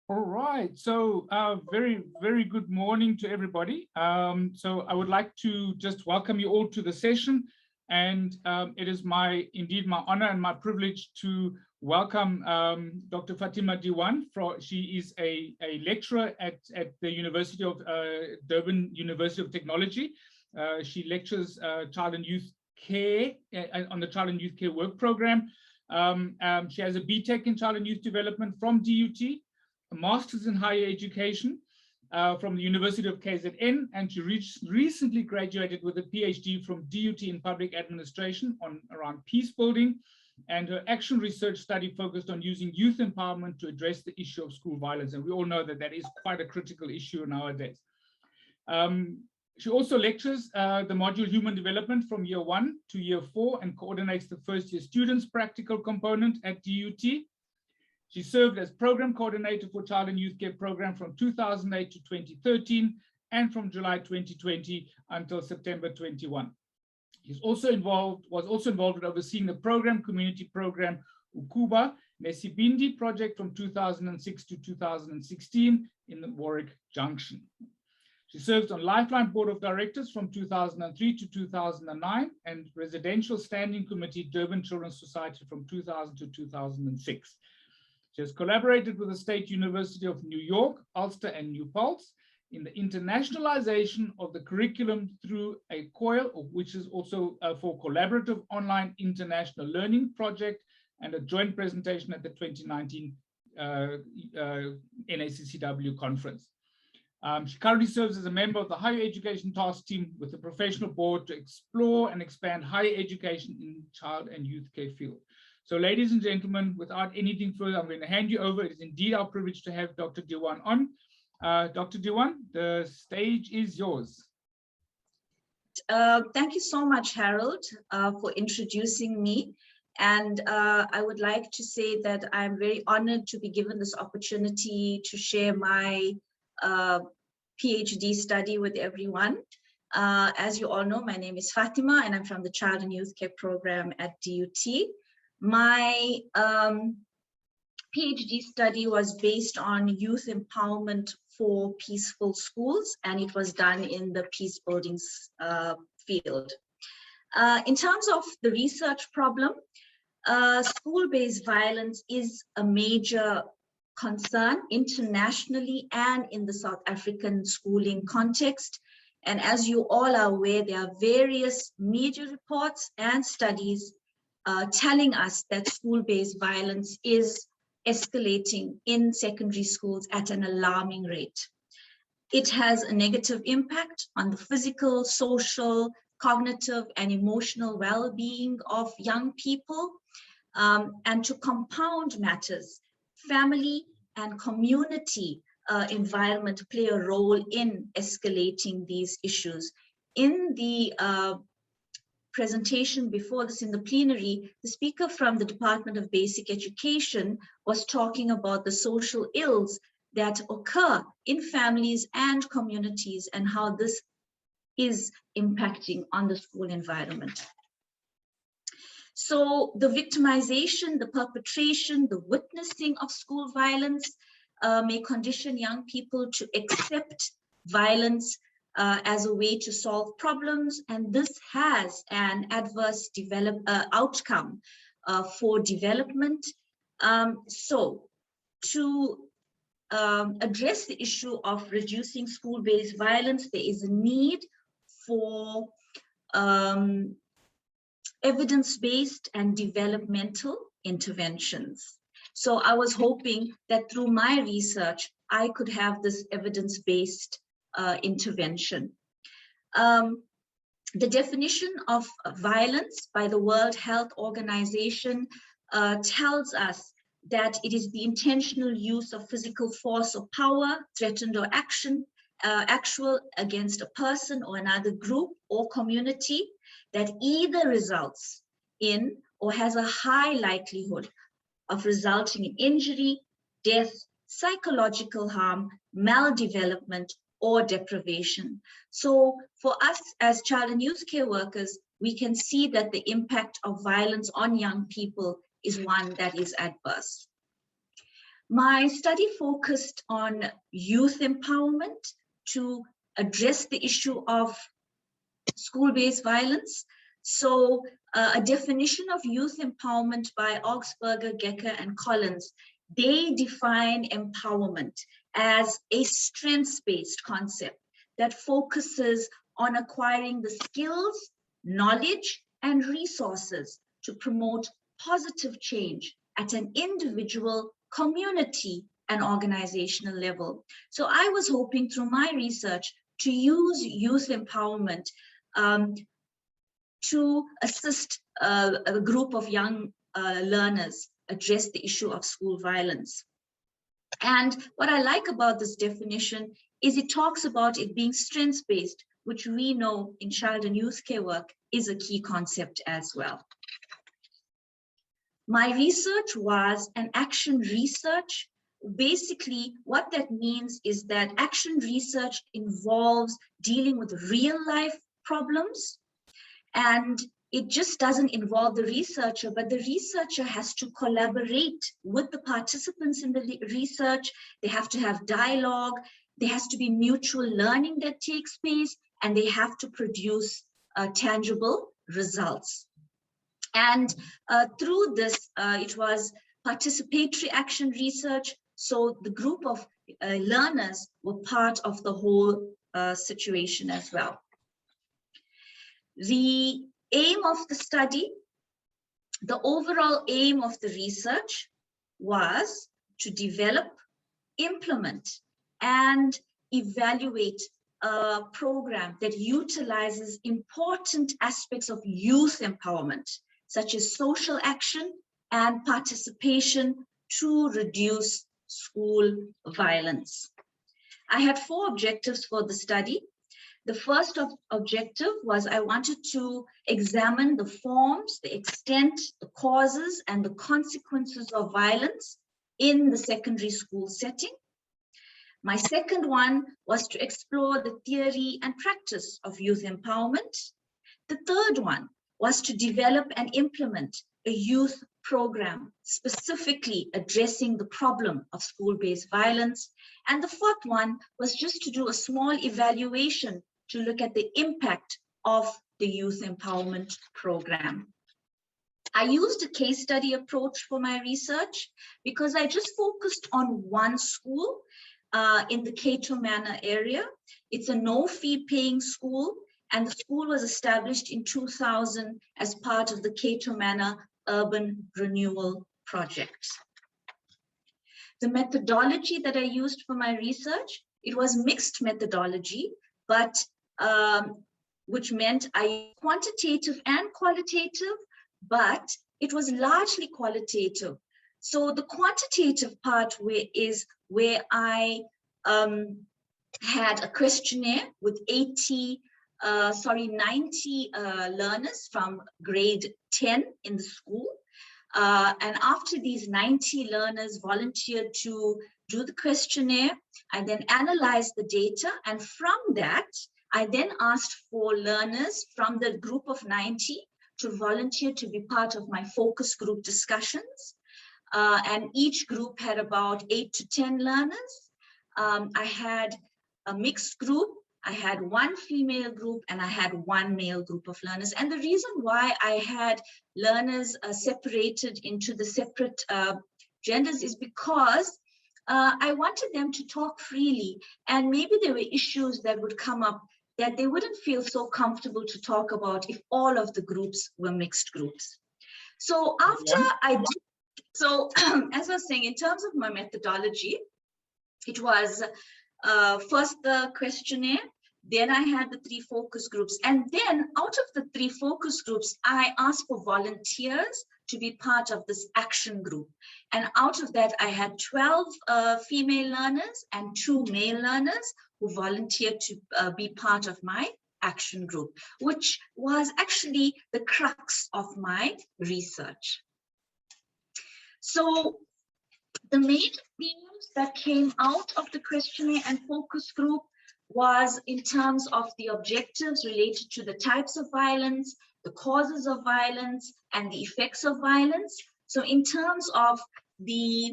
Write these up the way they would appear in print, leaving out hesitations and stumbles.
All right, so very good morning to everybody. So I would like to just welcome you all to the session, and it is indeed my honor and my privilege to welcome Dr. Fathima Dewan. She is a lecturer at the University of Durban University of Technology. She lectures child and youth care on the Child and Youth Care Work Program. She has a BTech in Child and Youth Development from DUT, a master's in higher education from the University of KZN, and she recently graduated with a PhD from DUT in public administration around peace building, and her action research study focused on using youth empowerment to address the issue of school violence, and we all know that that is quite a critical issue nowadays. She also lectures the module Human Development from year 1 to year 4 and coordinates the first year students practical component at DUT. She served as program coordinator for Child and Youth Care Program from 2008 to 2013 and from July 2020 until September 21. Was also involved with overseeing the community program Ukuba Nesibindi project from 2006 to 2016 in the Warwick Junction. She serves on Lifeline Board of Directors from 2003 to 2009 and Residential Standing Committee Durban Children's Society from 2000 to 2006. She has collaborated with the State University of New York, Ulster, and New Paltz in the internationalization of the curriculum through a COIL, which is also for Collaborative Online International Learning Project, and a joint presentation at the 2019 NACCW Conference. She currently serves as a member of the Higher Education Task Team with the Professional Board to explore and expand higher education in child and youth care field. So ladies and gentlemen, without anything further, I'm going to hand you over. It is indeed our privilege to have Dr. Dewan on. Dr. Dewan, the stage is yours. Thank you so much, Harold, for introducing me. And I would like to say that I'm very honored to be given this opportunity to share my PhD study with everyone. As you all know, my name is Fathima, and I'm from the Child and Youth Care Program at DUT. My PhD study was based on youth empowerment for peaceful schools, and it was done in the peace building field. In terms of the research problem, school-based violence is a major concern internationally and in the South African schooling context. And as you all are aware, there are various media reports and studies telling us that school-based violence is escalating in secondary schools at an alarming rate. It has a negative impact on the physical, social, cognitive, and emotional well-being of young people. And to compound matters, family and community environment play a role in escalating these issues. In the presentation before this in the plenary, the speaker from the Department of Basic Education was talking about the social ills that occur in families and communities and how this is impacting on the school environment. So the victimization, the perpetration, the witnessing of school violence may condition young people to accept violence as a way to solve problems, and this has an adverse outcome for development. So to address the issue of reducing school-based violence, there is a need for evidence-based and developmental interventions. So I was hoping that through my research, I could have this evidence-based intervention. The definition of violence by the World Health Organization tells us that it is the intentional use of physical force or power, threatened or actual against a person or another group or community that either results in or has a high likelihood of resulting in injury, death, psychological harm, maldevelopment, or deprivation. So for us as child and youth care workers, we can see that the impact of violence on young people is one that is adverse. My study focused on youth empowerment to address the issue of school-based violence. So a definition of youth empowerment by Augsburger, Gecker, and Collins, they define empowerment as a strengths-based concept that focuses on acquiring the skills, knowledge, and resources to promote positive change at an individual, community, and organizational level. So I was hoping through my research to use youth empowerment to assist a group of young learners address the issue of school violence. And what I like about this definition is it talks about it being strengths-based, which we know in child and youth care work is a key concept as well. My research was an action research. Basically, what that means is that action research involves dealing with real life problems, and it just doesn't involve the researcher, but the researcher has to collaborate with the participants in the research. They have to have dialogue. There has to be mutual learning that takes place, and they have to produce tangible results. And through this, it was participatory action research. So the group of learners were part of the whole situation as well. The aim of the study, the overall aim of the research was to develop, implement, and evaluate a program that utilizes important aspects of youth empowerment, such as social action and participation to reduce school violence. I had 4 objectives for the study. The first objective was I wanted to examine the forms, the extent, the causes, and the consequences of violence in the secondary school setting. My second one was to explore the theory and practice of youth empowerment. The third one was to develop and implement a youth program specifically addressing the problem of school-based violence. And the fourth one was just to do a small evaluation to look at the impact of the youth empowerment program. I used a case study approach for my research because I just focused on one school in the Cato Manor area. It's a no-fee paying school, and the school was established in 2000 as part of the Cato Manor Urban Renewal Project. The methodology that I used for my research, it was mixed methodology, but which meant I quantitative and qualitative, but it was largely qualitative. So the quantitative part is where I had a questionnaire with 90 learners from grade 10 in the school. And after these 90 learners volunteered to do the questionnaire, I then analyzed the data. And from that, I then asked for learners from the group of 90 to volunteer to be part of my focus group discussions. And each group had about 8 to 10 learners. I had a mixed group. I had 1 female group and I had 1 male group of learners. And the reason why I had learners separated into the separate genders is because I wanted them to talk freely, and maybe there were issues that would come up that they wouldn't feel so comfortable to talk about if all of the groups were mixed groups. So after I did, so as I was saying, in terms of my methodology, it was first the questionnaire, then I had the 3 focus groups, and then out of the 3 focus groups, I asked for volunteers to be part of this action group. And out of that, I had 12 female learners and 2 male learners who volunteered to be part of my action group, which was actually the crux of my research. So the main themes that came out of the questionnaire and focus group was in terms of the objectives related to the types of violence, the causes of violence, and the effects of violence. So in terms of the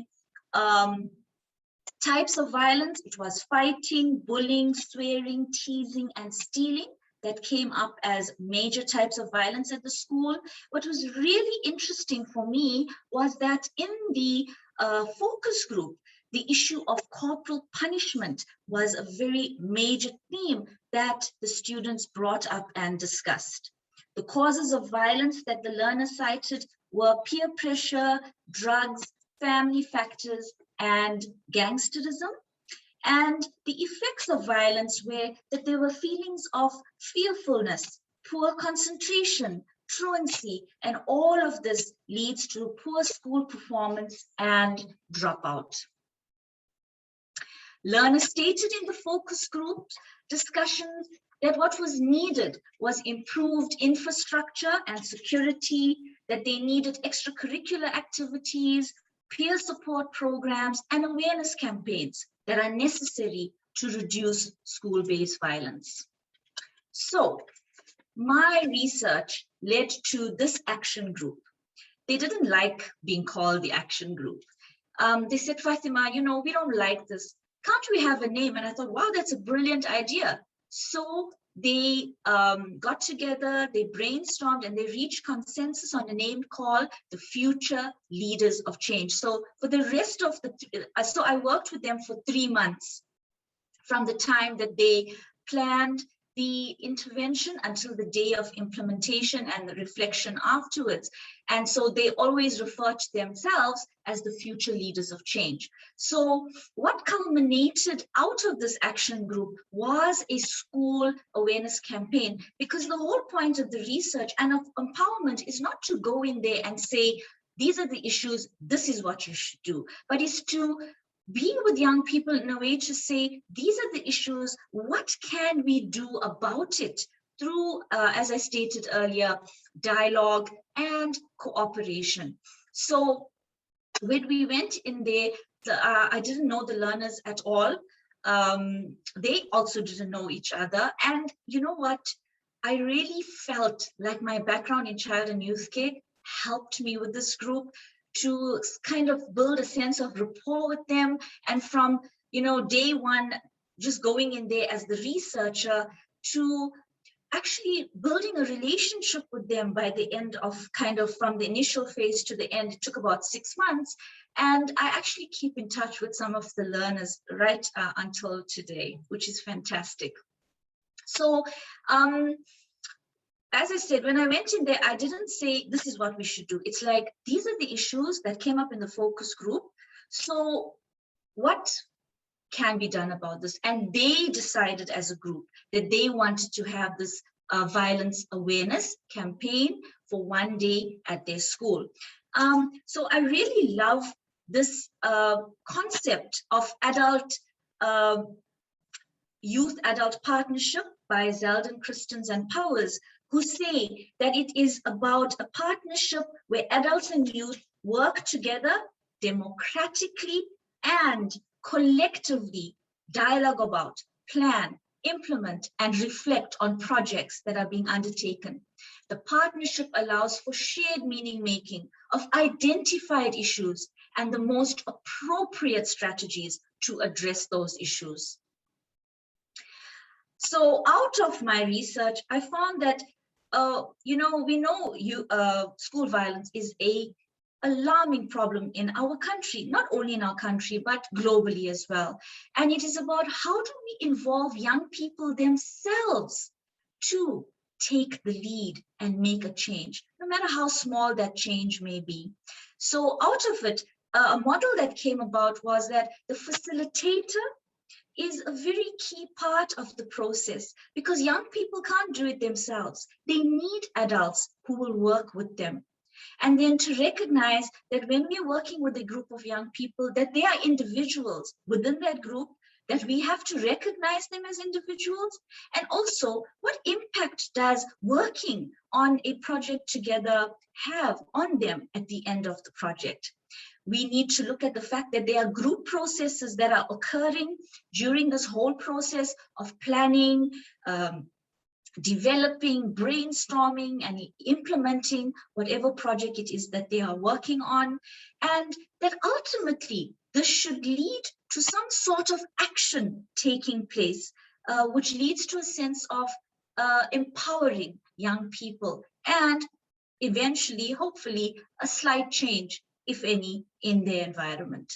types of violence. It was fighting, bullying, swearing, teasing, and stealing that came up as major types of violence at the school. What was really interesting for me was that in the focus group, the issue of corporal punishment was a very major theme that the students brought up and discussed. The causes of violence that the learners cited were peer pressure, drugs, family factors, and gangsterism. And the effects of violence were that there were feelings of fearfulness, poor concentration, truancy, and all of this leads to poor school performance and dropout. Learners stated in the focus group discussions that what was needed was improved infrastructure and security, that they needed extracurricular activities, peer support programs, and awareness campaigns that are necessary to reduce school-based violence. So my research led to this action group. They didn't like being called the action group. They said, Fathima, you know, we don't like this. Can't we have a name? And I thought, wow, that's a brilliant idea. So they got together, they brainstormed, and they reached consensus on a name called the Future Leaders of Change. So for the rest of so I worked with them for 3 months from the time that they planned the intervention until the day of implementation and the reflection afterwards. And so they always refer to themselves as the future leaders of change. So what culminated out of this action group was a school awareness campaign, because the whole point of the research and of empowerment is not to go in there and say, these are the issues, this is what you should do, but it's to be with young people in a way to say, these are the issues, what can we do about it through, as I stated earlier, dialogue and cooperation. So when we went in there, I didn't know the learners at all. They also didn't know each other. And you know what? I really felt like my background in child and youth care helped me with this group to kind of build a sense of rapport with them. And from, you know, day one, just going in there as the researcher to actually building a relationship with them by the end of kind of from the initial phase to the end, it took about 6 months. And I actually keep in touch with some of the learners right until today, which is fantastic. So, as I said, when I went in there, I didn't say, this is what we should do. It's like, these are the issues that came up in the focus group. So what can be done about this? And they decided as a group that they wanted to have this violence awareness campaign for 1 day at their school. So I really love this concept of youth-adult partnership by Zeldin, Christens, and Powers, who say that it is about a partnership where adults and youth work together democratically and collectively dialogue about, plan, implement, and reflect on projects that are being undertaken. The partnership allows for shared meaning making of identified issues and the most appropriate strategies to address those issues. So out of my research, I found that we know school violence is an alarming problem in our country, not only in our country, but globally as well. And it is about how do we involve young people themselves to take the lead and make a change, no matter how small that change may be. So out of it, a model that came about was that the facilitator is a very key part of the process, because young people can't do it themselves. They need adults who will work with them. And then to recognize that when we're working with a group of young people, that they are individuals within that group, that we have to recognize them as individuals. And also, what impact does working on a project together have on them at the end of the project? We need to look at the fact that there are group processes that are occurring during this whole process of planning, developing, brainstorming, and implementing whatever project it is that they are working on, and that ultimately this should lead to some sort of action taking place, which leads to a sense of empowering young people and eventually, hopefully, a slight change, if any, in their environment.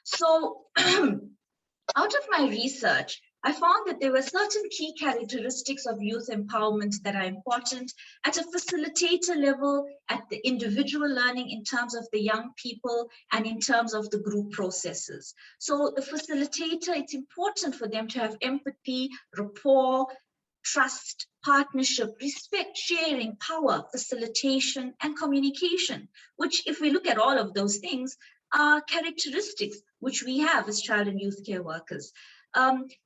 So out of my research, I found that there were certain key characteristics of youth empowerment that are important at a facilitator level, at the individual learning in terms of the young people, and in terms of the group processes. So the facilitator, it's important for them to have empathy, rapport, trust, partnership, respect, sharing, power, facilitation, and communication, which, if we look at all of those things, are characteristics which we have as child and youth care workers.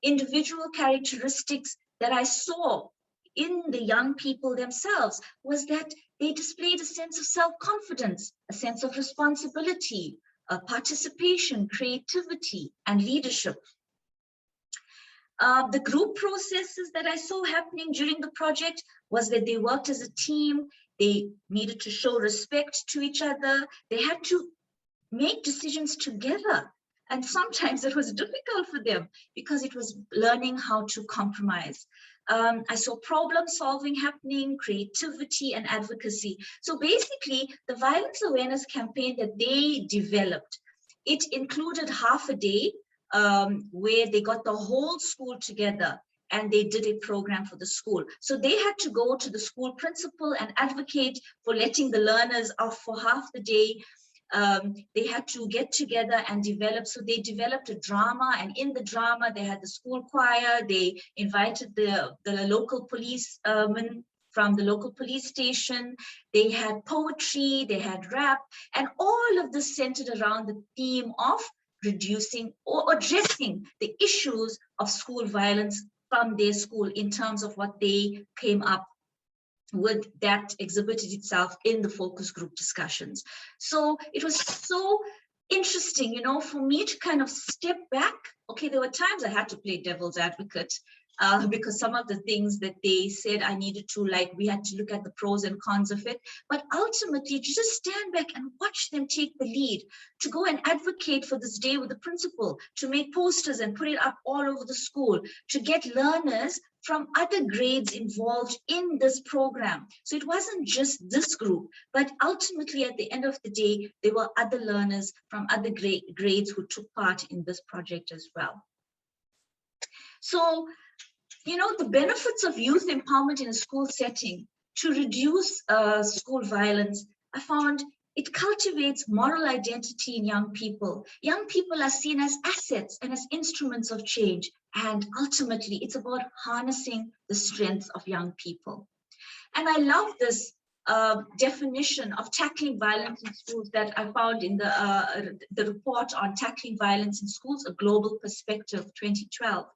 Individual characteristics that I saw in the young people themselves was that they displayed a sense of self-confidence, a sense of responsibility, participation, creativity, and leadership. The group processes that I saw happening during the project was that they worked as a team, they needed to show respect to each other, they had to make decisions together. And sometimes it was difficult for them because it was learning how to compromise. I saw problem solving happening, creativity, and advocacy. So basically, the violence awareness campaign that they developed, it included half a day where they got the whole school together and they did a program for the school. So they had to go to the school principal and advocate for letting the learners off for half the day. They had to get together and develop. So they developed a drama, and in the drama, they had the school choir. They invited the local policemen from the local police station. They had poetry, they had rap, and all of this centered around the theme of reducing or addressing the issues of school violence from their school in terms of what they came up with that exhibited itself in the focus group discussions. So it was so interesting, you know, for me to kind of step back. Okay, there were times I had to play devil's advocate because some of the things that they said I needed to, like, we had to look at the pros and cons of it. But ultimately, to just stand back and watch them take the lead, to go and advocate for this day with the principal, to make posters and put it up all over the school, to get learners from other grades involved in this program. So it wasn't just this group, but ultimately at the end of the day, there were other learners from other grades who took part in this project as well. So, you know, the benefits of youth empowerment in a school setting to reduce school violence, I found it cultivates moral identity in young people. Young people are seen as assets and as instruments of change. And ultimately, it's about harnessing the strengths of young people. And I love this definition of tackling violence in schools that I found in the report on tackling violence in schools, A Global Perspective 2012,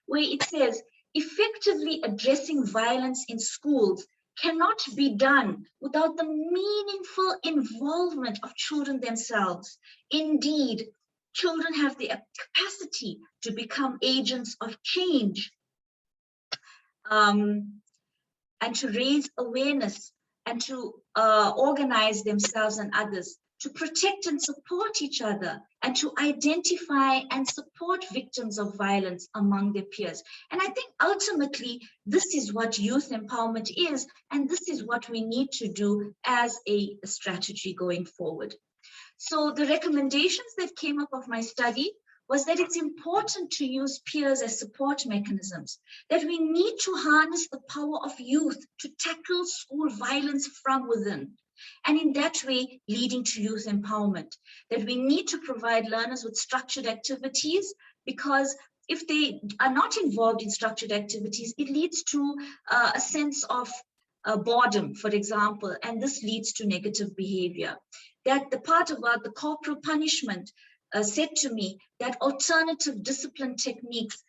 where it says, effectively addressing violence in schools cannot be done without the meaningful involvement of children themselves. Indeed, children have the capacity to become agents of change and to raise awareness and to organize themselves and others, to protect and support each other, and to identify and support victims of violence among their peers. And I think ultimately, this is what youth empowerment is, and this is what we need to do as a strategy going forward. So the recommendations that came up of my study was that it's important to use peers as support mechanisms, that we need to harness the power of youth to tackle school violence from within, and in that way leading to youth empowerment, that we need to provide learners with structured activities, because if they are not involved in structured activities, it leads to a sense of boredom, for example, and this leads to negative behavior. That the part about the corporal punishment said to me that alternative discipline techniques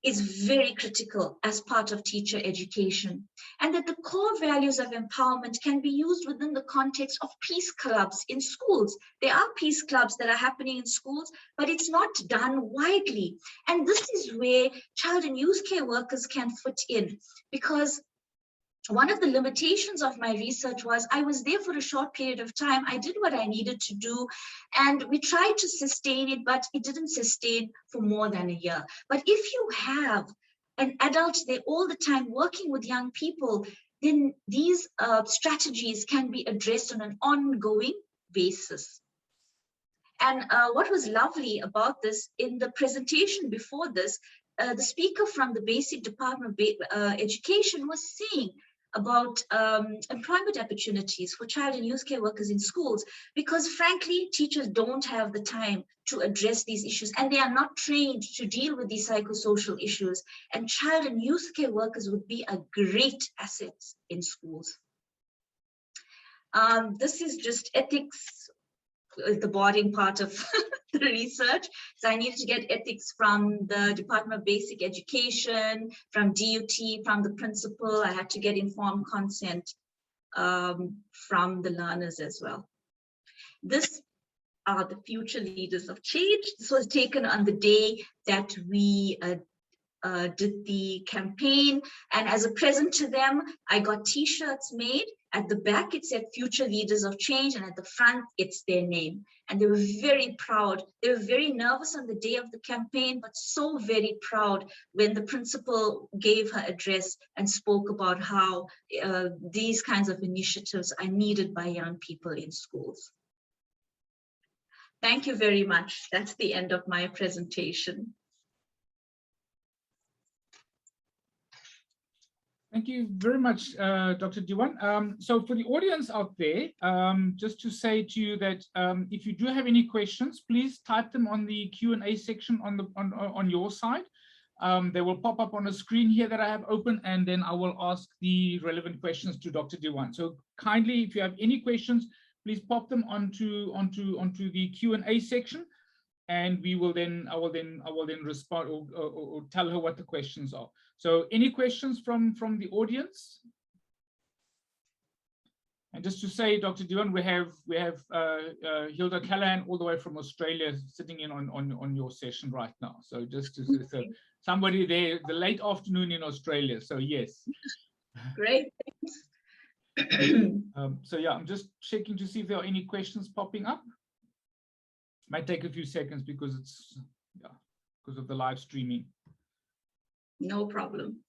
is very critical as part of teacher education, and that the core values of empowerment can be used within the context of peace clubs in schools. There are peace clubs that are happening in schools, but it's not done widely. And this is where child and youth care workers can fit in, because one of the limitations of my research was I was there for a short period of time. I did what I needed to do, and we tried to sustain it, but it didn't sustain for more than a year. But if you have an adult there all the time working with young people, then these strategies can be addressed on an ongoing basis. And what was lovely about this, in the presentation before this, the speaker from the Basic Department of Education was saying about employment opportunities for child and youth care workers in schools, because frankly, teachers don't have the time to address these issues, and they are not trained to deal with these psychosocial issues. And child and youth care workers would be a great asset in schools. This is just ethics, the boarding part of the research. So I needed to get ethics from the Department of Basic Education, from DUT, from the principal. I had to get informed consent from the learners as well. This are the future leaders of change. This was taken on the day that we did the campaign, and as a present to them, I got t-shirts made. At the back it said Future Leaders of Change, and at the front it's their name, and they were very proud. They were very nervous on the day of the campaign, but so very proud when the principal gave her address and spoke about how these kinds of initiatives are needed by young people in schools. Thank you very much. That's the end of my presentation. Thank you very much, Dr. Dewan. So for the audience out there, just to say to you that if you do have any questions, please type them on the Q&A section on your side. They will pop up on a screen here that I have open, and then I will ask the relevant questions to Dr. Dewan. So kindly, if you have any questions, please pop them onto the Q&A section, and I will then respond or tell her what the questions are. So any questions from the audience? And just to say, Dr. Dewan, we have Hilda Callahan all the way from Australia sitting in on your session right now. So just to so somebody there, the late afternoon in Australia. So yes. Great. So yeah, I'm just checking to see if there are any questions popping up. Might take a few seconds because it's because of the live streaming. No problem.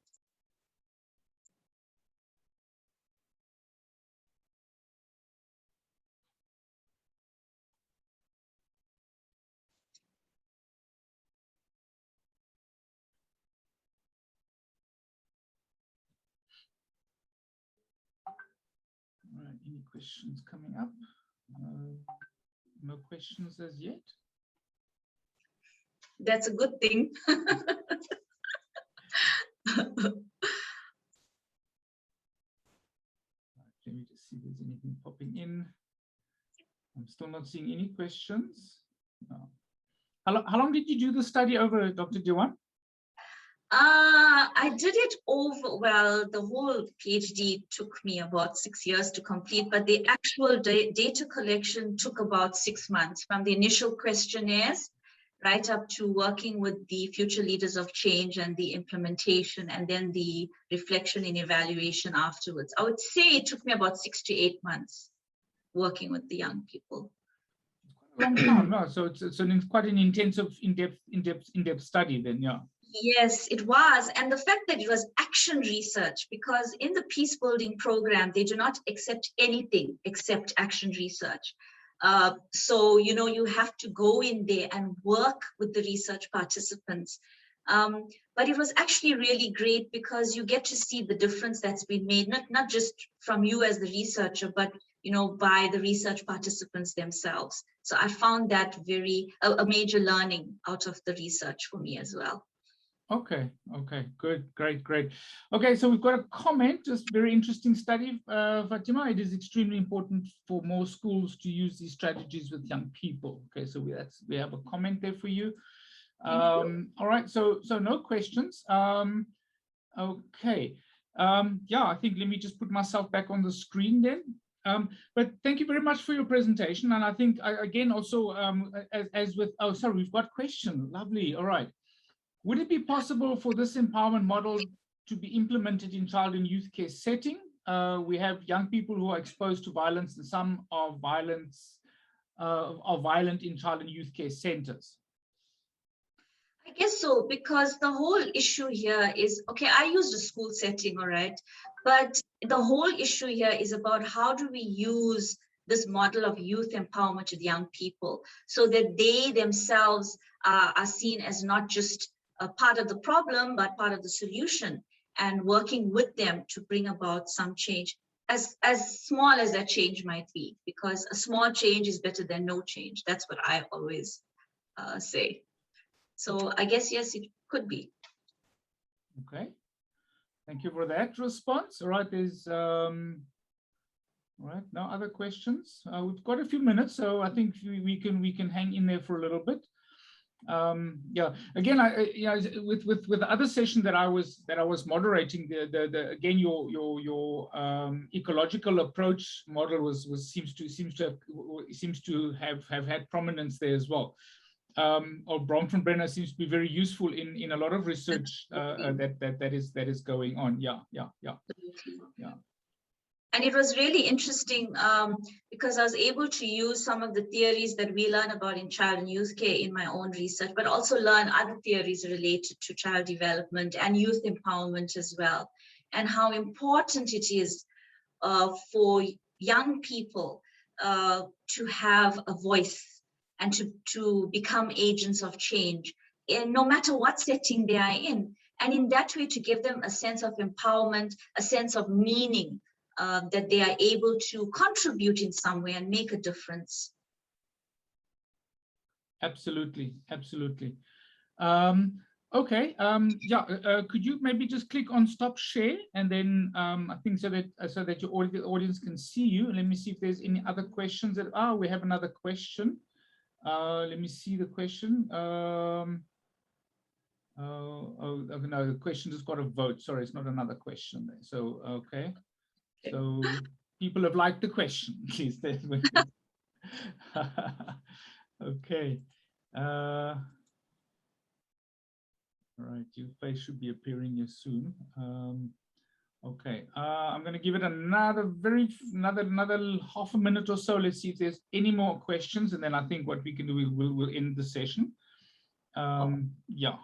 All right, any questions coming up? No questions as yet. That's a good thing. Let me just see if there's anything popping in. I'm still not seeing any questions. No. How long did you do the study over, Dr. Dewan? I did it over, well, the whole PhD took me about 6 years to complete, but the actual data collection took about 6 months, from the initial questionnaires right up to working with the future leaders of change and the implementation, and then the reflection and evaluation afterwards. I would say it took me about 6 to 8 months working with the young people. Quite a long time, no? So it's quite an intensive, in-depth study then, yeah. Yes, it was. And the fact that it was action research, because in the peace building program, they do not accept anything except action research. So, you know, you have to go in there and work with the research participants. But it was actually really great because you get to see the difference that's been made, not just from you as the researcher, but, you know, by the research participants themselves. So I found that a major learning out of the research for me as well. Okay, good, great. Okay, so we've got a comment, just very interesting study, Fathima. It is extremely important for more schools to use these strategies with young people. Okay, so we have a comment there for you. All right, so no questions. Okay. Yeah, I think let me just put myself back on the screen then. But thank you very much for your presentation. And I think, again, also, as with, oh, sorry, we've got question. Lovely. All right. Would it be possible for this empowerment model to be implemented in child and youth care setting? We have young people who are exposed to violence, and some are violent in child and youth care centers. I guess so, because the whole issue here is, okay, I used a school setting, all right, but the whole issue here is about how do we use this model of youth empowerment with young people so that they themselves are seen as not just a part of the problem, but part of the solution, and working with them to bring about some change, as small as that change might be, because a small change is better than no change. That's what I always say. So I guess, yes, it could be. Okay. Thank you for that response. All right, there's all right, no other questions. We've got a few minutes, so I think we can hang in there for a little bit. Yeah, again, with the other session that I was moderating, again your ecological approach model seems to have had prominence there as well. Or Bromford-Brenner seems to be very useful in a lot of research that is going on. Yeah. And it was really interesting because I was able to use some of the theories that we learn about in child and youth care in my own research, but also learn other theories related to child development and youth empowerment as well, and how important it is for young people to have a voice and to become agents of change, no matter what setting they are in. And in that way, to give them a sense of empowerment, a sense of meaning, that they are able to contribute in some way and make a difference. Absolutely. Okay, yeah, could you maybe just click on stop share, and then I think so that your audience can see you. Let me see if there's any other questions. We have another question. Let me see the question. No, the question has got a vote. Sorry, it's not another question there. So, okay. So people have liked the question, at least. Okay. All right, your face should be appearing here soon. Okay, I'm going to give it another half a minute or so. Let's see if there's any more questions, and then I think what we can do, we'll end the session. Yeah.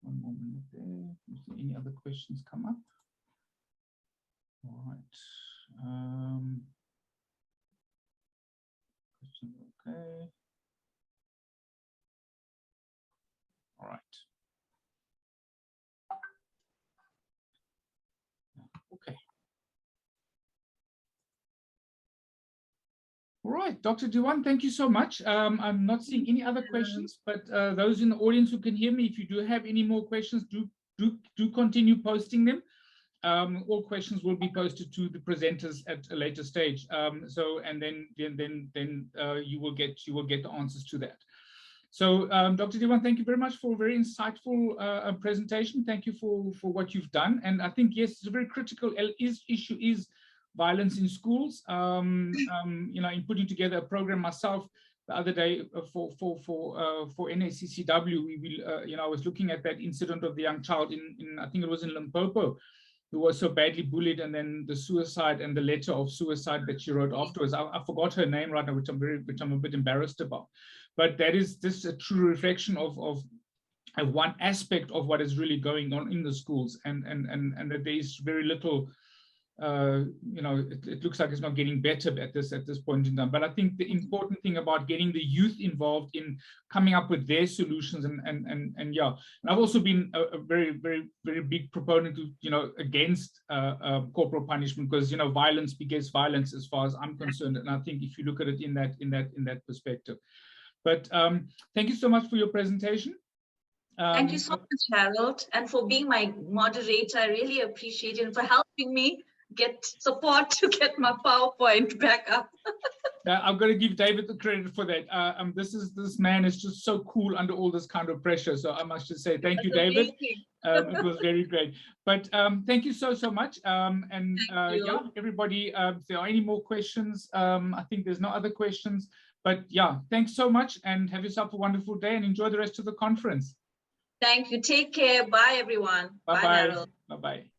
One more minute there. Is there any other questions come up? All right. Okay. All right. Okay. All right, Dr. Dewan, thank you so much. I'm not seeing any other questions, but those in the audience who can hear me, if you do have any more questions, do continue posting them. All questions will be posted to the presenters at a later stage. And then you will get the answers to that. So, Dr. Dewan, thank you very much for a very insightful presentation. Thank you for what you've done. And I think, yes, it's a very critical issue is violence in schools. In putting together a program myself the other day for NACCW, I was looking at that incident of the young child in I think it was in Limpopo, who was so badly bullied, and then the suicide and the letter of suicide that she wrote afterwards. I forgot her name right now, which I'm a bit embarrassed about. But that is this a true reflection of one aspect of what is really going on in the schools, and that there is very little. It looks like it's not getting better at this point in time. But I think the important thing about getting the youth involved in coming up with their solutions, and yeah, and I've also been a very, very, very big proponent of, against corporal punishment, because violence begets violence as far as I'm concerned. And I think if you look at it in that perspective. But thank you so much for your presentation. Thank you so much, Harold, and for being my moderator. I really appreciate it, and for helping me get support to get my PowerPoint back up. I've got to give David the credit for that. This man is just so cool under all this kind of pressure. So I must just say thank you, David. It was very great. But thank you so much. Yeah, everybody, if there are any more questions, I think there's no other questions. But yeah, thanks so much and have yourself a wonderful day and enjoy the rest of the conference. Thank you. Take care. Bye, everyone. Bye-bye. Bye-bye.